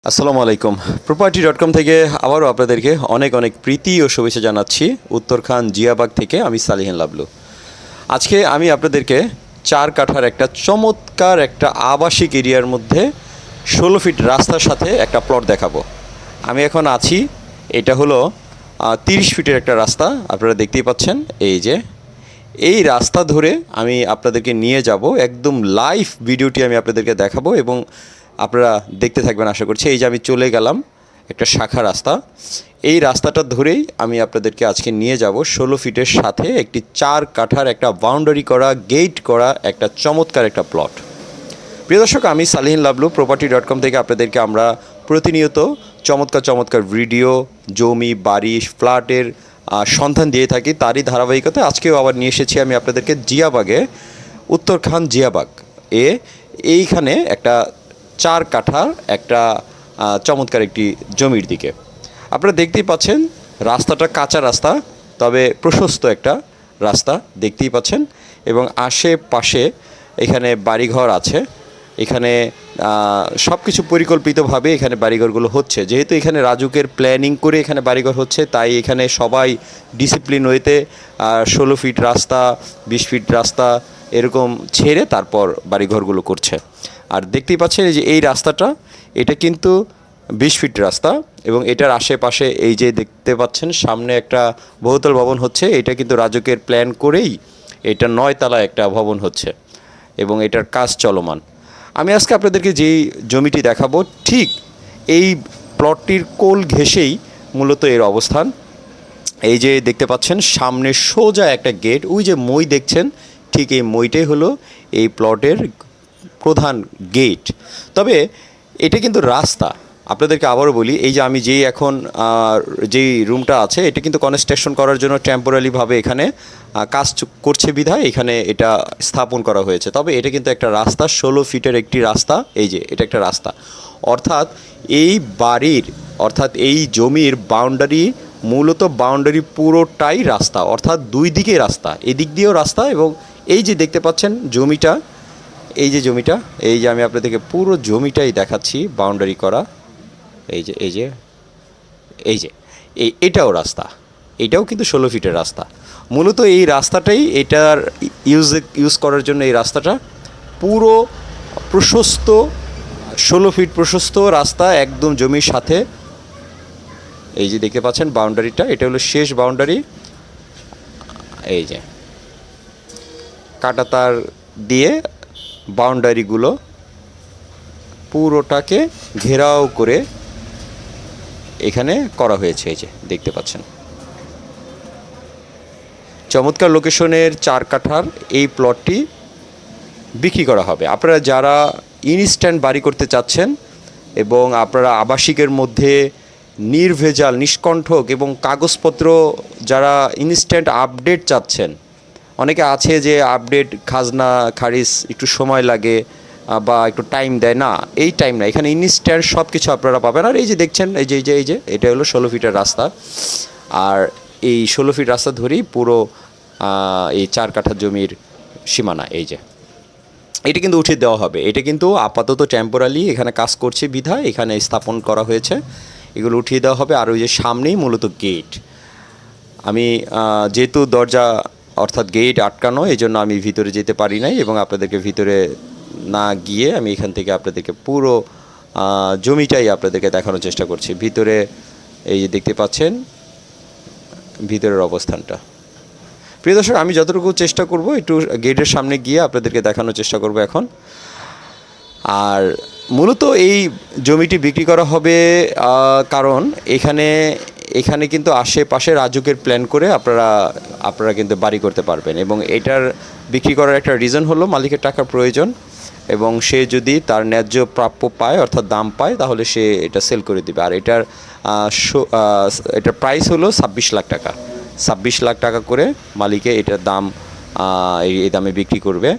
আসসালামু আলাইকুম। property.com থেকে আবারও আপনাদেরকে অনেক অনেক প্রীতি ও শুভেচ্ছা জানাচ্ছি। উত্তরখান জিয়াবাগ থেকে আমি সালিহিন লাবলু। আজকে আমি আপনাদেরকে 4 কাঠার একটা চমৎকার একটা আবাসিক এরিয়ার মধ্যে 16 ফিট রাস্তার সাথে একটা প্লট দেখাবো। আমি এখন আছি, এটা হলো 30 ফিটের একটা রাস্তা, আপনারা দেখতেই পাচ্ছেন। এই রাস্তা ধরে আমি আপনাদেরকে নিয়ে যাব, একদম লাইভ ভিডিওটি আমি আপনাদেরকে দেখাবো এবং আপনারা দেখতে থাকবেন আশা করছি। এই যে আমি চলে গেলাম একটা শাখা রাস্তা, এই রাস্তাটা ধরেই আমি আপনাদেরকে আজকে নিয়ে যাব 16 ফিটের সাথে একটি 4 কাঠার একটা বাউন্ডারি করা, গেট করা একটা চমৎকার একটা প্লট। প্রিয় দর্শক, আমি সালিহিন লাবলু, property.com থেকে আপনাদেরকে আমরা প্রতিনিয়ত চমৎকার চমৎকার ভিডিও, জমি, বাড়ি, ফ্ল্যাটের সন্ধান দিয়ে থাকি। তারই ধারাবাহিকতায় আজকেও আবার নিয়ে এসেছি আমি আপনাদেরকে জিয়াবাগে, উত্তরখান জিয়াবাগ এইখানে একটা 4 কাঠার একটা চমৎকার একটি জমির দিকে। আপনারা দেখতেই পাচ্ছেন রাস্তাটা কাঁচা রাস্তা, তবে প্রশস্ত একটা রাস্তা দেখতেই পাচ্ছেন এবং আশেপাশে এখানে বাড়িঘর আছে। এখানে সব কিছু পরিকল্পিতভাবে এখানে বাড়িঘরগুলো হচ্ছে। যেহেতু এখানে রাজুকের প্ল্যানিং করে এখানে বাড়িঘর হচ্ছে, তাই এখানে সবাই ডিসিপ্লিন ওয়েতে 16 ফিট রাস্তা, 20 ফিট রাস্তা এরকম ছেড়ে তারপর বাড়িঘরগুলো করছে। আর দেখতেই পাচ্ছেন এই যে এই রাস্তাটা, এটা কিন্তু 20 ফিট রাস্তা এবং এটার আশেপাশে এই যে দেখতে পাচ্ছেন সামনে একটা বহুতল ভবন হচ্ছে। এটা কিন্তু রাজুকের প্ল্যান করেই এটা 9 তলা একটা ভবন হচ্ছে এবং এটার কাজ চলমান। আমি আজকে আপনাদেরকে যেই জমিটি দেখাবো, ঠিক এই প্লটটির কোল ঘেঁষেই মূলত এর অবস্থান। এই যে দেখতে পাচ্ছেন সামনে সোজা একটা গেট, ওই যে মই দেখছেন, ঠিক এই মইটাই হলো এই প্লটের প্রধান গেট। তবে এটা কিন্তু রাস্তা। আপনাদেরকে আবারও বলি, এই যে আমি যেই এখন যেই রুমটা আছে, এটা কিন্তু কনস্ট্রাকশন করার জন্য টেম্পোরারিভাবে এখানে কাজ করছে বিধায় এখানে এটা স্থাপন করা হয়েছে। তবে এটা কিন্তু একটা রাস্তা, 16 ফিটের একটি রাস্তা। এই যে এটা একটা রাস্তা, অর্থাৎ এই বাড়ির অর্থাৎ এই জমির বাউন্ডারি, মূলত বাউন্ডারি পুরোটাই রাস্তা, অর্থাৎ দুই দিকে রাস্তা, এদিক দিয়েও রাস্তা। এবং এই যে দেখতে পাচ্ছেন জমিটা, এই যে জমিটা, এই যে আমি আপনাদেরকে পুরো জমিটাই দেখাচ্ছি বাউন্ডারি করা। এই যে এই যে এই যে এটাও রাস্তা, এটাও কিন্তু 16 ফিটের রাস্তা। মূলত এই রাস্তাটাই এটার ইউজ করার জন্য এই রাস্তাটা পুরো প্রশস্ত, 16 ফিট প্রশস্ত রাস্তা একদম জমির সাথে। এই যে দেখতে পাচ্ছেন বাউন্ডারিটা, এটা হলো শেষ বাউন্ডারি। এই যে কাঁটাতার দিয়ে বাউন্ডারিগুলো পুরোটাকে ঘেরাও করে এখানে করা হয়েছে। এই যে দেখতে পাচ্ছেন চমৎকার লোকেশনের 4 কাঠার এই প্লটটি বিক্রি করা হবে। আপনারা যারা ইনস্ট্যান্ট বাড়ি করতে চাচ্ছেন এবং আপনারা আবাসিকের মধ্যে নির্ভেজাল, নিষ্কণ্ঠক এবং কাগজপত্র যারা ইনস্ট্যান্ট আপডেট চাচ্ছেন, অনেকে আছে যে আপডেট খাজনা খারিজ একটু সময় লাগে বা একটু টাইম দেয় না, এই টাইম না, এখানে ইনস্ট্যান্ট সব কিছু আপনারা পাবেন। আর এই যে দেখছেন এই যে এটা হলো 16 ফিটের রাস্তা। আর এই 16 ফিট রাস্তা ধরেই পুরো এই 4 কাঠা জমির সীমানা। এই যে এটা কিন্তু উঠিয়ে দেওয়া হবে, এটা কিন্তু আপাতত টেম্পোরারি এখানে কাজ করছে বিধায় এখানে স্থাপন করা হয়েছে, এগুলো উঠিয়ে দেওয়া হবে। আর ওই যে সামনেই মূলত গেট, আমি যেহেতু দরজা অর্থাৎ গেট আটকানো, এই জন্য আমি ভিতরে যেতে পারি নাই এবং আপনাদেরকে ভিতরে না গিয়ে আমি এখান থেকে আপনাদেরকে পুরো জমিটাই আপনাদেরকে দেখানোর চেষ্টা করছি। ভিতরে এই যে দেখতে পাচ্ছেন ভিতরের অবস্থানটা। প্রিয় দর্শক, আমি যতটুকু চেষ্টা করব একটু গেটের সামনে গিয়ে আপনাদেরকে দেখানোর চেষ্টা করব এখন। আর মূলত এই জমিটি বিক্রি করা হবে কারণ এখানে কিন্তু আশেপাশে রাজুকের প্ল্যান করে আপনারা কিন্তু বাড়ি করতে পারবেন এবং এটার বিক্রি করার একটা রিজন হলো মালিকের টাকার প্রয়োজন এবং সে যদি তার ন্যায্য প্রাপ্য পায় অর্থাৎ দাম পায়, তাহলে সে এটা সেল করে দেবে। আর এটার প্রাইস হলো 26 লাখ টাকা। 26 লাখ টাকা করে মালিকে এটার দাম এই দামে বিক্রি করবে।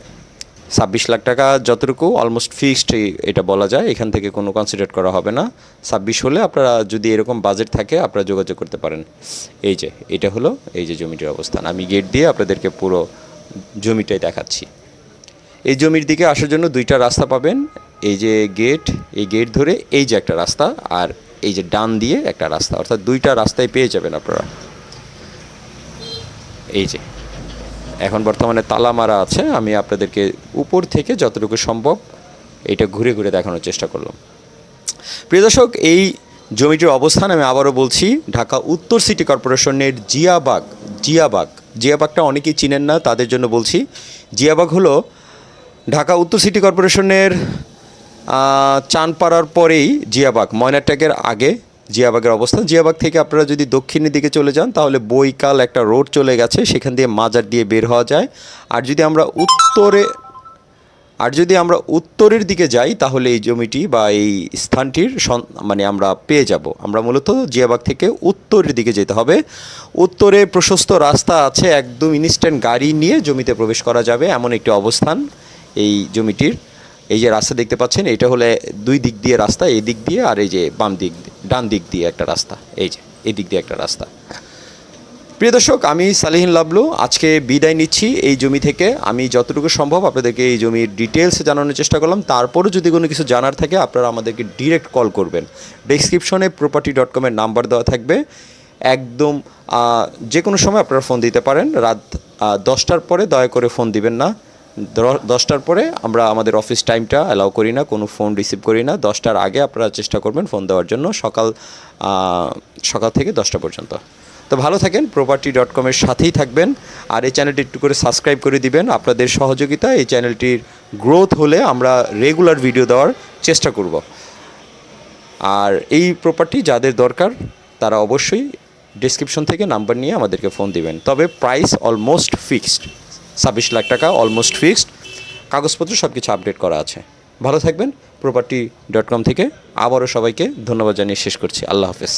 26 লাখ টাকা যতটুকু অলমোস্ট ফিক্সড এটা বলা যায়, এখান থেকে কোনো কনসিডার করা হবে না। 26 হলে আপনারা যদি এরকম বাজেট থাকে আপনারা যোগাযোগ করতে পারেন। এই যে এটা হলো এই যে জমিটির অবস্থান, আমি গেট দিয়ে আপনাদেরকে পুরো জমিটাই দেখাচ্ছি। এই জমির দিকে আসার জন্য 2টা রাস্তা পাবেন, এই যে গেট, এই গেট ধরে এই যে একটা রাস্তা, আর এই যে ডান দিয়ে একটা রাস্তা, অর্থাৎ দুইটা রাস্তায় পেয়ে যাবেন আপনারা। এই যে এখন বর্তমানে তালা মারা আছে, আমি আপনাদেরকে উপর থেকে যতটুকু সম্ভব এটা ঘুরে ঘুরে দেখানোর চেষ্টা করলাম। প্রিয় দর্শক, এই জমিটির অবস্থান আমি আবারও বলছি, ঢাকা উত্তর সিটি কর্পোরেশনের জিয়াবাগটা অনেকেই চিনেন না, তাদের জন্য বলছি। জিয়াবাগ হলো ঢাকা উত্তর সিটি কর্পোরেশনের চানপাড়ার পরেই জিয়াবাগ, ময়নাট্যাগের আগে জিয়াবাগের অবস্থান। জিয়াবাগ থেকে আপনারা যদি দক্ষিণের দিকে চলে যান তাহলে বৈকাল একটা রোড চলে গেছে, সেখান দিয়ে মাজার দিয়ে বের হওয়া যায়। আর যদি আমরা উত্তরের দিকে যাই তাহলে এই জমিটি বা এই স্থানটির মানে আমরা পেয়ে যাব। আমরা মূলত জিয়াবাগ থেকে উত্তরের দিকে যেতে হবে। উত্তরে প্রশস্ত রাস্তা আছে, একদম ইনস্ট্যান্ট গাড়ি নিয়ে জমিতে প্রবেশ করা যাবে এমন একটি অবস্থান এই জমিটির। এই যে রাস্তা দেখতে পাচ্ছেন, এটা হলো দুই দিক দিয়ে রাস্তা, এই দিক দিয়ে আর এই যে ডান দিক দিয়ে একটা রাস্তা, এই যে এই দিক দিয়ে একটা রাস্তা। প্রিয় দর্শক, আমি সালিহিন লাবলু আজকে বিদায় নিচ্ছি এই জমি থেকে। আমি যতটুকু সম্ভব আপনাদেরকে এই জমির ডিটেলস জানানোর চেষ্টা করলাম। তারপরও যদি কোনো কিছু জানার থাকে আপনারা আমাদেরকে ডিরেক্ট কল করবেন। ডেসক্রিপশনে property.com-এর নাম্বার দেওয়া থাকবে। একদম যে কোনো সময় আপনারা ফোন দিতে পারেন। রাত 10টার পরে দয়া করে ফোন দিবেন না। 10টার পরে আমরা আমাদের অফিস টাইমটা অ্যালাউ করি না, কোনো ফোন রিসিভ করি না। 10টার আগে আপনারা চেষ্টা করবেন ফোন দেওয়ার জন্য, সকাল থেকে 10টা পর্যন্ত। তো ভালো থাকেন, property.com-এর সাথেই থাকবেন। আর এই চ্যানেলটি একটু করে সাবস্ক্রাইব করে দিবেন। আপনাদের সহযোগিতা এই চ্যানেলটির গ্রোথ হলে আমরা রেগুলার ভিডিও দেওয়ার চেষ্টা করব। আর এই প্রপার্টি যাদের দরকার তারা অবশ্যই ডেসক্রিপশন থেকে নাম্বার নিয়ে আমাদেরকে ফোন দিবেন। তবে প্রাইস অলমোস্ট ফিক্সড, 26 লাখ টাকা অলমোস্ট ফিক্সড। কাগজপত্র সব কিছু আপডেট করা আছে। ভালো থাকবেন। property.com থেকে আবারও সবাইকে ধন্যবাদ জানিয়ে শেষ করছি। আল্লাহ হাফেজ।